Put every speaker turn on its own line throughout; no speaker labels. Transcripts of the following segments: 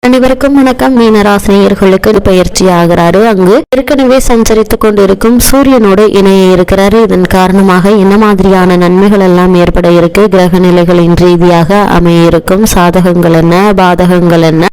அனைவருக்கும் வணக்கம். மீனராசினியர்களுக்கு பயிற்சி ஆகிறாரு. அங்கு ஏற்கனவே சஞ்சரித்துக் கொண்டிருக்கும் சூரியனோடு இணைய இருக்கிறாரு. இதன் காரணமாக என்ன மாதிரியான நன்மைகள் எல்லாம் ஏற்பட இருக்கு, கிரக நிலைகளின் ரீதியாக அமைய இருக்கும் சாதகங்கள் என்ன, பாதகங்கள் என்ன,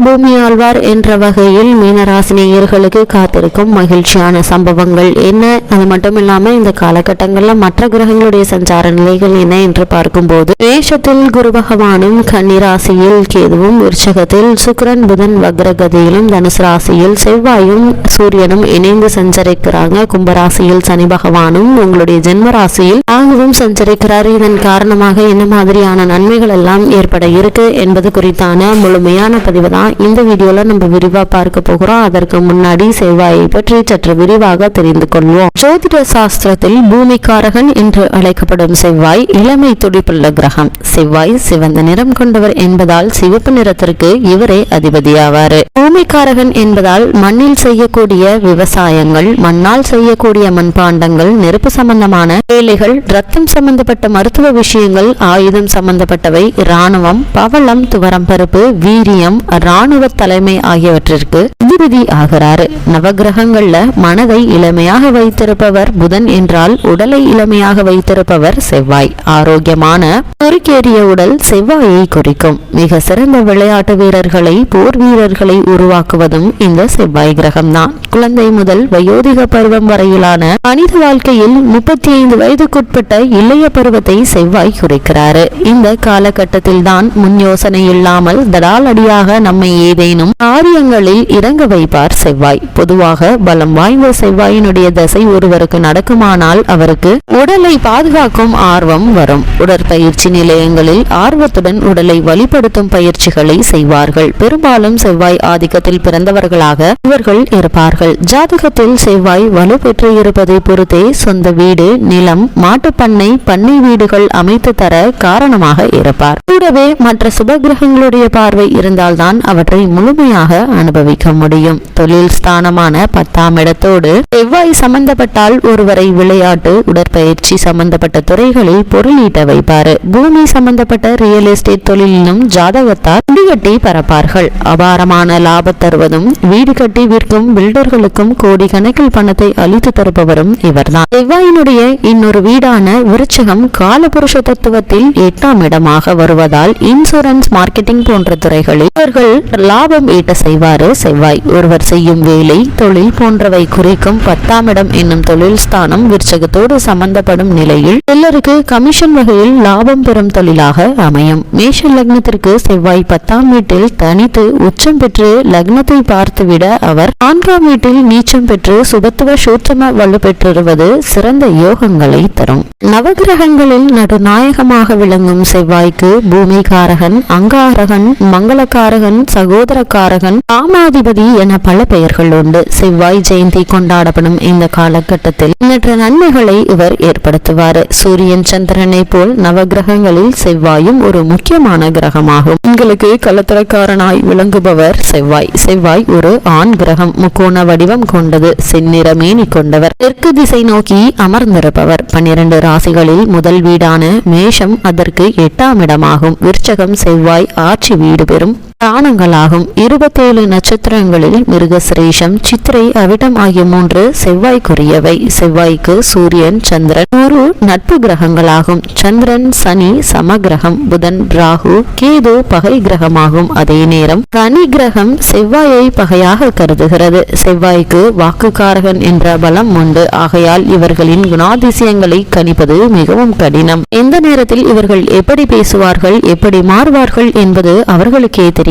பூமி ஆழ்வார் என்ற வகையில் மீனராசினியர்களுக்கு காத்திருக்கும் மகிழ்ச்சியான சம்பவங்கள் என்ன, அது மட்டும் இல்லாம இந்த காலகட்டங்கள்ல மற்ற கிரகங்களுடைய சஞ்சார நிலைகள் என்ன என்று பார்க்கும்போது, மேஷத்தில் குரு பகவானும், கன்னிராசியில் கேதுவும், விருச்சகத்தில் சுக்கிரன் புதன் வக்ரகதியிலும், தனுசு ராசியில் செவ்வாயும் சூரியனும் இணைந்து சஞ்சரிக்கிறாங்க. கும்பராசியில் சனி பகவானும், உங்களுடைய ஜென்ம ராசியில் ராகுவும் சஞ்சரிக்கிறார். இதன் காரணமாக என்ன மாதிரியான நன்மைகள் எல்லாம் ஏற்பட இருக்கு என்பது குறித்தான முழுமையான பதிவு தான் இந்த வீடியோல நம்ம விரிவா பார்க்க போகிறோம். அதற்கு முன்னாடி செவ்வாயை பற்றி சற்று விரிவாக தெரிந்து கொள்வோம். ஜோதிட சாஸ்திரத்தில் பூமிக்காரகன் என்று அழைக்கப்படும் செவ்வாய் இளமை துடிப்புள்ள கிரகம். செவ்வாய் சிவந்த நிறம் கொண்டவர் என்பதால் சிவப்பு நிறத்திற்கு இவரே அதிபதியாவாரு. பூமிக்காரகன் என்பதால் மண்ணில் செய்யக்கூடிய விவசாயங்கள், மண்ணால் செய்யக்கூடிய மண்பாண்டங்கள், நெருப்பு சம்பந்தமான வேலைகள், ரத்தம் சம்பந்தப்பட்ட மருத்துவ விஷயங்கள், ஆயுதம் சம்பந்தப்பட்டவை, இராணுவம், பவளம், துவரம் பருப்பு, வீரியம், இராணுவ தலைமை ஆகியவற்றிற்கு அதிபதி ஆகிறாரு. நவகிரகங்கள்ல மனதை இளமையாக வைத்திருப்பவர் புதன் என்றால் உடலை இளமையாக வைத்திருப்பவர் செவ்வாய். ஆரோக்கியமான பொறுக்கேறிய உடல் செவ்வாயை குறிக்கும். மிக சிறந்த விளையாட்டு வீரர்களை, போர் வீரர்களை உருவாக்குவதும் இந்த செவ்வாய் கிரகம் தான். குழந்தை முதல் வயோதிக பருவம் வரையிலான மனித வாழ்க்கையில் 35 வயதுக்குட்பட்ட இளைய பருவத்தை செவ்வாய் குறிக்கிறாரு. இந்த காலகட்டத்தில் தான் முன் யோசனை இல்லாமல் தடாலடியாக நம்மை ஏதேனும் காரியங்களில் இறங்க வைப்பார் செவ்வாய். பொதுவாக பலம் வாய்ந்த செவ்வாயினுடைய தசை ஒருவருக்கு நடக்குமானால் அவருக்கு உடலை பாதுகாக்கும் ஆர்வம் வரும். உடற்பயிற்சி நிலையங்களில் ஆர்வத்துடன் உடலை வலிப்படுத்தும் பயிற்சிகளை செய்வார்கள். பெரும்பாலும் செவ்வாய் ஆதிக்கத்தில் பிறந்தவர்களாக இவர்கள் இருப்பார்கள். ஜாதகத்தில் செவ்வாய் வலு பெற்று இருப்பதை பொறுத்தே சொந்த வீடு, நிலம், மாட்டுப்பண்ணை, பண்ணை வீடுகள் அமைத்து தர காரணமாக இருப்பார். கூடவே மற்ற சுபகிரகங்களுடைய பார்வை இருந்தால்தான் அவற்றை முழுமையாக அனுபவிக்க முடியும். தொழில் ஸ்தானமான 10ஆம் இடத்தோடு செவ்வாய் சம்பந்தப்பட்டால் ஒருவரை விளையாட்டு, உடற்பயிற்சி சம்பந்தப்பட்ட துறைகளில் பொருளீட்ட வைப்பாரு. பூமி சம்பந்தப்பட்ட ரியல் எஸ்டேட் தொழிலிலும் ஜாதகத்தால் முடிகட்டி பரப்பார்கள். அபாரமான லாபம் தருவதும், வீடு கட்டி விற்கும் பில்டர்களுக்கும் கோடி கணக்கில் பணத்தை அளித்து தருபவரும் இவர்தான். செவ்வாயினுடைய இன்னொரு வீடான விருச்சகம் காலபுருஷ தத்துவத்தில் 8ஆம் இடமாக வருவதால் இன்சூரன்ஸ், மார்க்கெட்டிங் போன்ற துறைகளில் இவர்கள் லாபம் ஈட்ட செய்வாரு செவ்வாய். ஒருவர் செய்யும் வேலை, தொழில் போன்றவை குறிக்கும் 10ஆம் இடம் என்னும் தொழில் ஸ்தானம் விருச்சகத்தோடு சம்பந்தப்படும் நிலையில் சிலருக்கு கமிஷன் வகையில் லாபம் பெறும் தொழிலாக அமையும். மேஷ லக்னத்திற்கு செவ்வாய் 10ஆம் வீட்டில் தனித்து உச்சம் பெற்று லக்னத்தை பார்த்துவிட அவர் 4ஆம் வீட்டில் நீச்சம் பெற்று சுபத்துவ சூட்சம வலு பெற்றிருவது சிறந்த யோகங்களை தரும். நவகிரகங்களில் நடுநாயகமாக விளங்கும் செவ்வாய்க்கு பூமிகாரகன், அங்காரகன், மங்களக்காரகன், சகோதரக்காரகன், காமாதிபதி என பல பெயர்கள் உண்டு. செவ்வாய் ஜெயந்தி கொண்டாடப்படும் இந்த காலகட்டத்தில் எண்ணற்ற நன்மைகளை இவர் ஏற்படுத்துவார். சூரியன் சந்திரனை போல் நவகிரகங்களில் செவ்வாயும் ஒரு முக்கியமான கிரகமாகும். உங்களுக்கு கலத்திரக்காரனாய் விளங்குபவர் செவ்வாய். செவ்வாய் ஒரு ஆண் கிரகம். முக்கோண வடிவம் கொண்டது. செந்நிறமேனி கொண்டவர். தெற்கு திசை நோக்கி அமர்ந்திருப்பவர். 12 ராசிகளில் முதல் வீடான மேஷம் அதற்கு 8ஆம் இடமாகும். விருச்சகம் செவ்வாய் ஆட்சி வீடு பெறும் தானங்களாகும். 27 நட்சத்திரங்களில் மிருகசிரேஷம், சித்திரை, அவிட்டம் ஆகிய 3 செவ்வாய்க்குரியவை. செவ்வாய்க்கு சூரியன், சந்திரன் குரு நட்பு கிரகங்களாகும். சந்திரன் சனி சமகிரகம். புதன் ராகு கேது பகை கிரகமாகும். அதே நேரம் சனி கிரகம் செவ்வாயை பகையாக கருதுகிறது. செவ்வாய்க்கு வாக்குக்காரகன் என்ற பலம் உண்டு. ஆகையால் இவர்களின் குணாதிசயங்களை கணிப்பது மிகவும் கடினம். எந்த நேரத்தில் இவர்கள் எப்படி பேசுவார்கள், எப்படி மாறுவார்கள் என்பது அவர்களுக்கே தெரியும்.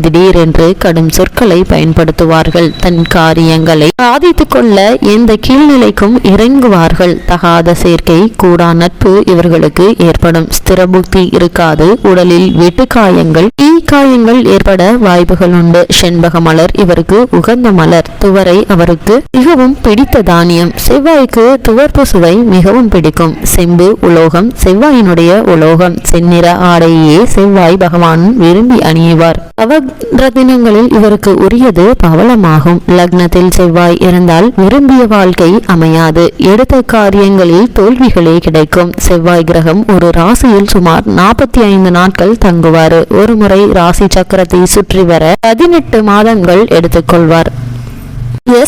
திடீரென்று கடும் சொற்களை பயன்படுத்துவார்கள். தன் காரியங்களை சாதித்துக் கொள்ள எந்த கீழ்நிலைக்கும் இறங்குவார்கள். தகாத சேர்க்கை, கூடா நட்பு இவர்களுக்கு ஏற்படும். ஸ்திர புத்தி இருக்காது. உடலில் வெட்டுக்காயங்கள், காயங்கள் ஏற்பட வாய்ப்புகள் உண்டு. செண்பக மலர் இவருக்கு உகந்த மலர். துவரை அவருக்கு மிகவும் பிடித்த தானியம். செவ்வாய்க்கு துவர்ப்பு சுவை மிகவும் பிடிக்கும். செம்பு உலோகம் செவ்வாயினுடைய உலோகம். செந்நிற ஆடையே செவ்வாய் பகவான் விரும்பி அணியுவார். பெறுவார். நவரத்தினங்களில் இவருக்கு உரியது பவளமாகும். லக்னத்தில் செவ்வாய் இருந்தால் விரும்பிய வாழ்க்கை அமையாது. எடுத்த காரியங்களில் தோல்விகளே கிடைக்கும். செவ்வாய் கிரகம் ஒரு ராசியில் சுமார் 45 நாட்கள் தங்குவார். ஒரு முறை ராசி சக்கரத்தை சுற்றி வர 18 மாதங்கள் எடுத்துக்கொள்வார்.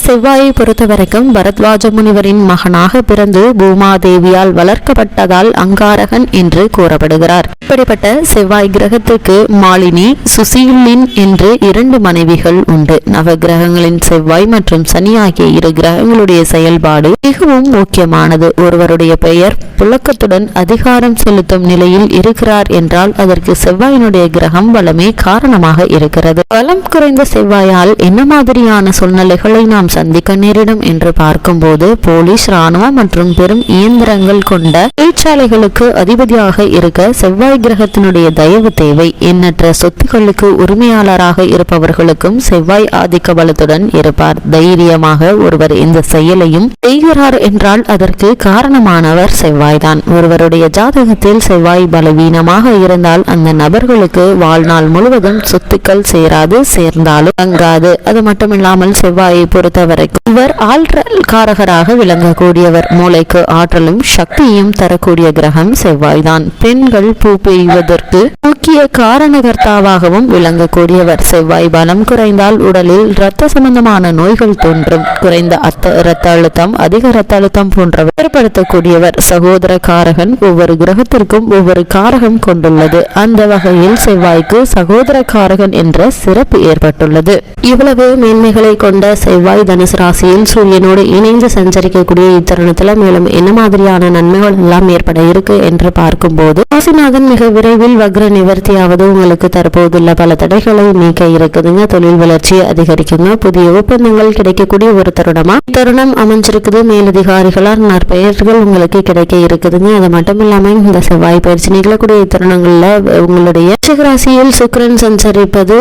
செவ்வாயை பொறுத்த வரைக்கும் பரத்வாஜ முனிவரின் மகனாக பிறந்து பூமாதேவியால் வளர்க்கப்பட்டதால் அங்காரகன் என்று கூறப்படுகிறார். இப்படிப்பட்ட செவ்வாய் கிரகத்துக்கு மாலினி, சுசீலின் என்று 2 மனைவிகள் உண்டு. நவ கிரகங்களின் செவ்வாய் மற்றும் சனி ஆகிய 2 கிரகங்களுடைய செயல்பாடு மிகவும் முக்கியமானது. ஒருவருடைய பெயர் புழக்கத்துடன் அதிகாரம் செலுத்தும் நிலையில் இருக்கிறார் என்றால் அதற்கு செவ்வாயினுடைய கிரகம் பலமே காரணமாக இருக்கிறது. பலம் குறைந்த செவ்வாயால் என்ன மாதிரியான சூழ்நிலைகளை நாம் சந்திக்க நேரிடும் என்று பார்க்கும்போது, போலீஸ், ராணுவம் மற்றும் பெரும் இயந்திரங்கள் கொண்ட தொழிற்சாலைகளுக்கு அதிபதியாக இருக்க செவ்வாய் கிரகத்தினுடைய தயவு தேவை. எண்ணற்ற சொத்துக்களுக்கு உரிமையாளராக இருப்பவர்களுக்கும் செவ்வாய் ஆதிக்க பலத்துடன் இருப்பார். தைரியமாக ஒருவர் இந்த செயலையும் செய்கிறார் என்றால் அதற்கு காரணமானவர் செவ்வாய்தான். ஒருவருடைய ஜாதகத்தில் செவ்வாய் பலவீனமாக இருந்தால் அந்த நபர்களுக்கு வாழ்நாள் முழுவதும் சொத்துக்கள் சேராது, சேர்ந்தாலும் தங்காது. அது மட்டுமில்லாமல் செவ்வாயை பொறுத்தவரைக்கும் இவர் ஆற்றல் காரகராக விளங்கக்கூடியவர். மூளைக்கு ஆற்றலும் சக்தியும் தரக்கூடிய கிரகம் செவ்வாய்தான். பெண்கள் பூ பெய்வதற்கு முக்கிய காரணகர்த்தாவாகவும் விளங்கக்கூடியவர். செவ்வாய் பலம் குறைந்தால் உடலில் இரத்த சம்பந்தமான நோய்கள் தோன்றும். குறைந்த இரத்த அழுத்தம், அதிக இரத்த அழுத்தம் போன்றவை ஏற்படுத்தக்கூடியவர். சகோதர காரகன் ஒவ்வொரு கிரகத்திற்கும் ஒவ்வொரு காரகம் கொண்டுள்ளது. அந்த வகையில் செவ்வாய்க்கு சகோதர காரகன் என்ற சிறப்பு ஏற்பட்டுள்ளது. இவ்வளவு மேன்மைகளை கொண்ட செவ்வாய் தனுசு ராசியில் சூரியனோடு இணைந்து சஞ்சரிக்கக்கூடிய இத்தருணத்துல மேலும் என்ன மாதிரியான நன்மைகள் எல்லாம் ஏற்பட இருக்கு என்று பார்க்கும்போது, ராசிநாதன் மிக விரைவில் வக்ர நிவர்த்தியாவது உங்களுக்கு தற்போதுள்ள பல தடைகளை நீக்க இருக்குதுங்க. தொழில் வளர்ச்சி அதிகரிக்குங்க. புதிய ஒப்பந்தங்கள் கிடைக்கக்கூடிய ஒரு தருணமா தருணம் அமைஞ்சிருக்குது. மேலதிகாரிகளால் நற்பெயர்கள் உங்களுக்கு கிடைக்க இருக்குதுங்க. அது மட்டும் இல்லாம இந்த செவ்வாய் பயிற்சி நிகழக்கூடிய தருணங்கள்ல உங்களுடைய ராசியில் சுக்கிரன் சஞ்சரிப்பது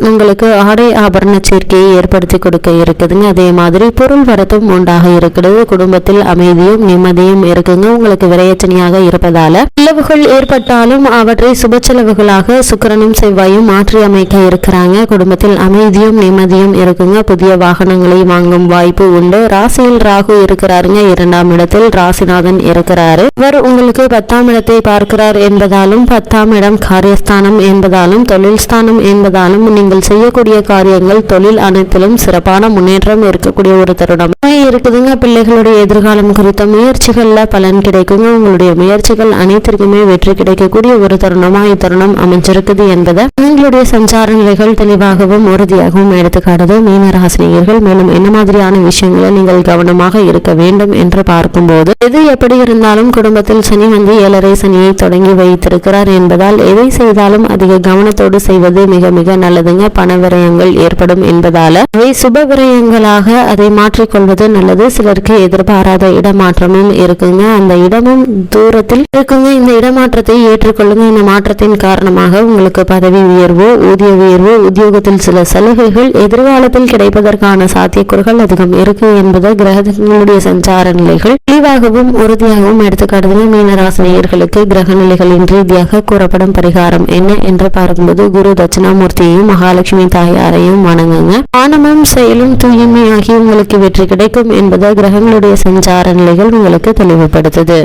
உங்களுக்கு ஆடை ஆபரண சேர்க்கையை ஏற்படுத்தி கொடுக்க இருக்குதுங்க. அதே மாதிரி பொருள் வரத்தும் உண்டாக இருக்கிறது. குடும்பத்தில் அமைதியும் நிம்மதியும் இருக்குங்க. உங்களுக்கு விரையச்சனையாக இருப்பதால செலவுகள் ஏற்பட்டாலும் அவற்றை சுப செலவுகளாக சுக்கிரனும் செவ்வாயும் மாற்றி அமைக்க இருக்கிறாங்க. குடும்பத்தில் அமைதியும் நிம்மதியும் இருக்குங்க. புதிய வாகனங்களை வாங்கும் வாய்ப்பு உண்டு. ராசியில் ராகு இருக்கிறாருங்க. 2ஆம் இடத்தில் ராசிநாதன் இருக்கிறாரு. இவர் உங்களுக்கு 10ஆம் இடத்தை பார்க்கிறார் என்பதாலும் 10ஆம் இடம் காரியஸ்தானம் என்பதாலும் தொழில் ஸ்தானம் என்பதாலும் நீங்கள் செய்யக்கூடிய காரியங்கள் தொழில் அனைத்திலும் சிறப்பான முன்னேற்றம் இருக்கக்கூடிய ஒரு தருணம் இருக்குதுங்க. பிள்ளைகளுடைய எதிர்காலம் குறித்த முயற்சிகள்ல பலன் கிடைக்குங்க. உங்களுடைய முயற்சிகள் அனைத்திற்குமே வெற்றி கிடைக்கக்கூடிய ஒரு தருணமா இத்தருணம் அமைஞ்சிருக்குது என்பதை உங்களுடைய சஞ்சார நிலைகள் தெளிவாகவும் உறுதியாகவும் எடுத்துக்காட்டுது. மீனராசினியர்கள் மேலும் என்ன மாதிரியான விஷயங்களை நீங்கள் கவனமாக இருக்க வேண்டும் என்று பார்க்கும்போது, எது எப்படி இருந்தாலும் குடும்பத்தில் சனி வந்து 7.5 சனியை தொடங்கி வைத்திருக்கிறார் என்பதால் எதை செய்தாலும் அதிக கவனத்தோடு செய்வது மிக மிக நல்லதுங்க. பண விரயங்கள் ஏற்படும் என்பதால அவை சுப விரயங்களாக அதை மாற்றிக்கொள்வது நல்லது. சிலருக்கு எதிர்பாராத இடமாற்றமும் இருக்குங்க. அந்த இடமும் தூரத்தில் இருக்குங்க. இந்த இடமாற்றத்தை ஏற்றுக்கொள்ளுங்க. இந்த மாற்றத்தின் காரணமாக உங்களுக்கு பதவி உயர்வோ, ஊதிய உயர்வோ, உத்தியோகத்தில் சில சலுகைகள் எதிர்காலத்தில் கிடைப்பதற்கான சாத்தியக்கூறுகள் அதிகம் இருக்கு என்பது கிரகங்களுடைய சஞ்சார நிலைகள் தெளிவாகவும் உறுதியாகவும் எடுத்துக்காட்டுது. மீனராசினியர்களுக்கு கிரக நிலைகளின் ரீதியாக கூறப்படும் பரிகாரம் என்ன என்று பார்க்கும்போது, குரு தட்சிணாமூர்த்தியையும் மகாலட்சுமி தாயாரையும் வணங்குங்க. ஆனமும் செயலும் தூய்மையாகி உங்களுக்கு வெற்றி கிடைக்கும் என்பது கிரகங்களுடைய சஞ்சார நிலைகள் உங்களுக்கு தெளிவுபடுத்துது.